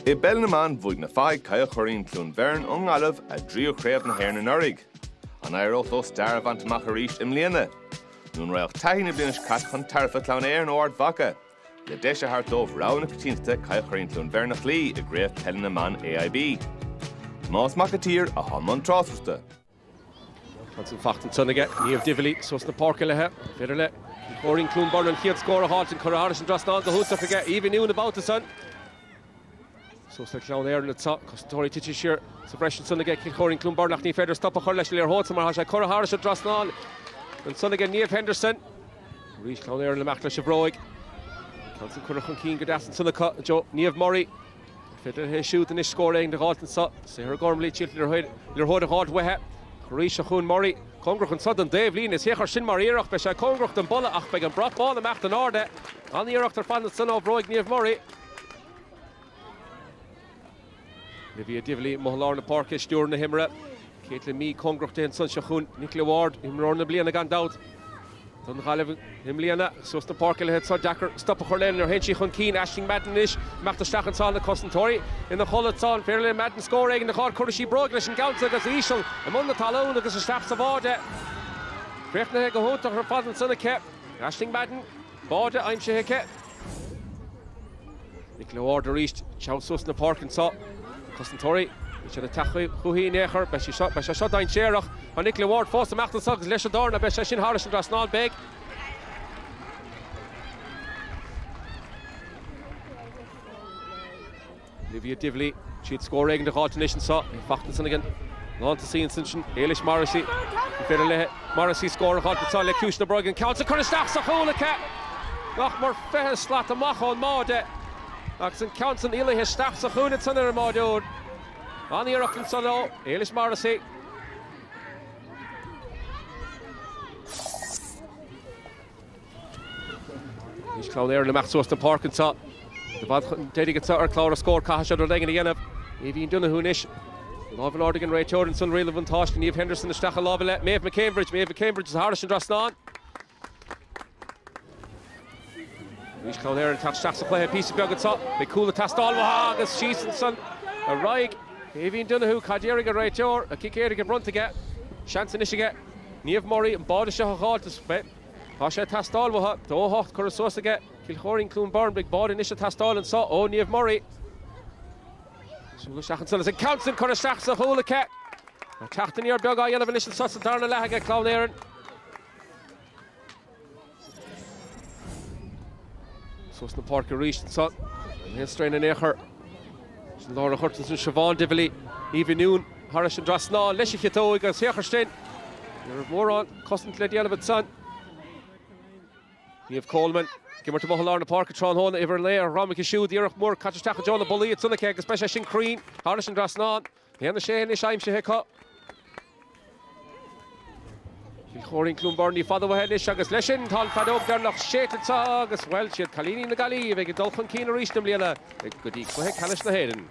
I Bellnaman bhuaig na fáid Cill Choirín Cluain Bheirn nGaillimh a drío Craobh na hÉireann Urig. An Éireann dar Ard Mhacha ríist imlíana. Nún raibh taithí na bliain cat chun tarfa Clann Éireann Ard Mhacha. Le deise hart dómh rán na cotínta Cill Choirín Cluain Bheirn na chlí I gréibh telling na man AIB. Más macatír a hamman trásrasta. That's in fact in Sunday Níomh Divili, so it's the park le Federle. Choirín Cluain Bheirn and Keith score a halt in Craobh and Drasnan the host forget even knew about the sun. So it's the Clann Éireann at top, Costori teaches here. So fresh in Sunday Choirín Cluain Bheirn nach Feder stop a Chorlesh Lear Hot somewhere has a Craobh and Drasnan. And Sunday Níomh Henderson. Reach Clann Éireann Lemachla Shabroig. Council Currachon Keen Gadas and Sunday Joe Níomh Murray. Feder his shoot and his scoring the halt and so. Say her Gormley Chill Lear Hot a halt wehe. Risha Chun Murray, Congrach and Sudden Dave Lean is here Shin Mariach, Besha Congrach and Bulla Achbeg and Brock Ball and Macht and Orde. On the Iraq fan the son of Roig Níomh Murray. Livia Divili, Mohalarna Parkish, Durna Himra, Caitlin Me, Congrach and Son Shachun, Nicola Ward, Imrorna Bliana Gandout. Dunhalev, Himliana, Susta Parkil had Sir Dacker, Stop a Corlen or Henshi Hun Keen, Ashing Maddenish, Macht Stachan Sal the Costentori, in the Hullet Son, Fairly Madden scoring in the Hard Kurishi Broglish and Gouts against Ishel, among the Talon against the Staffs of Orde. Krechna Hegahut of her father and son of Kep, Ashing Madden, Borde, I'm Sheheke. Nicola Ward reached Chow Susna Park and saw Costentori. Should attack Huhi Necher, but she shot down Sherach. And Nicola Ward forced the Machtel Suggs, Lesha Dorna, Besha Shin Harris and Drasnal Beg. Livia Divili, she'd score egg in the alternation saw. In fact, it's again. On to see in Sinchin, Eilish Morrissey. Morrissey score a halt, saw Le Kushna Bruggen, Council Kuristach Saholaka. Lochmore Fehel Slat, a Macho and Maude. Oxen Council, Elish Staff Sahun, it's under Maudod. On the Iraq and Solo, Eilish Morrissey. He's Clann Éireann Lemach Sosta Park and saw. The Bad Teddy gets out or Clara score, Cash or Degen again. Evie Dunahunish. Love and Ordigan, Ray Jordan, Sun Relevant Tosh, Níomh Henderson, the Stachel Lovelet, Maeve McCambridge is Harris and Drasnan. Reach Clann Éireann and touch Stachs to play a piece of Bugget saw. They cool the Tastal Wahagas, Shees and Son. A Raig. Evie Dunahu, Caderiga, Ray Jor, a kick here to get run to get. Shanson Ishiga, Níomh Murray, and Bardisha Hall to spit. Pasha Tastal Waha, Doha, Currasosa get. Kilkerrin Cluain Bheirn, Big Bard, Nisha Tastal and saw. Oh, Níomh Murray. So the Shachan and counts in Currashach, the whole cat. Tachtan here, Bugga, Yellow Initial Sus and Darna Lahaga, Clann Éireann. So it's the Parker reached and saw. And straining near her. Laura Hurtons and Siobhan Divili, Eva Noon, Harris and Drasnal, Leshikito, against Hecherstein. You're more on, Costin Led Yellow Son. You have Coleman, give her to Mohalarna Park, Tron Hona, Ever Lair, Ramik Shoe, the Eric Moore, Catchastach, John the Bully, it's on the cake, especially Shin Crean, Harris and Drasnal, the other Shane, Ishaim Sheheka. Choirín Cluain Bheirn, the father ahead, Shagas Leshin, Tal Fadog, Derloch, Shaitan Sagas, well, she had Kalini in the Galway, Dolphin Keen, Reached them, Liela, good equal, Kalish the Hayden.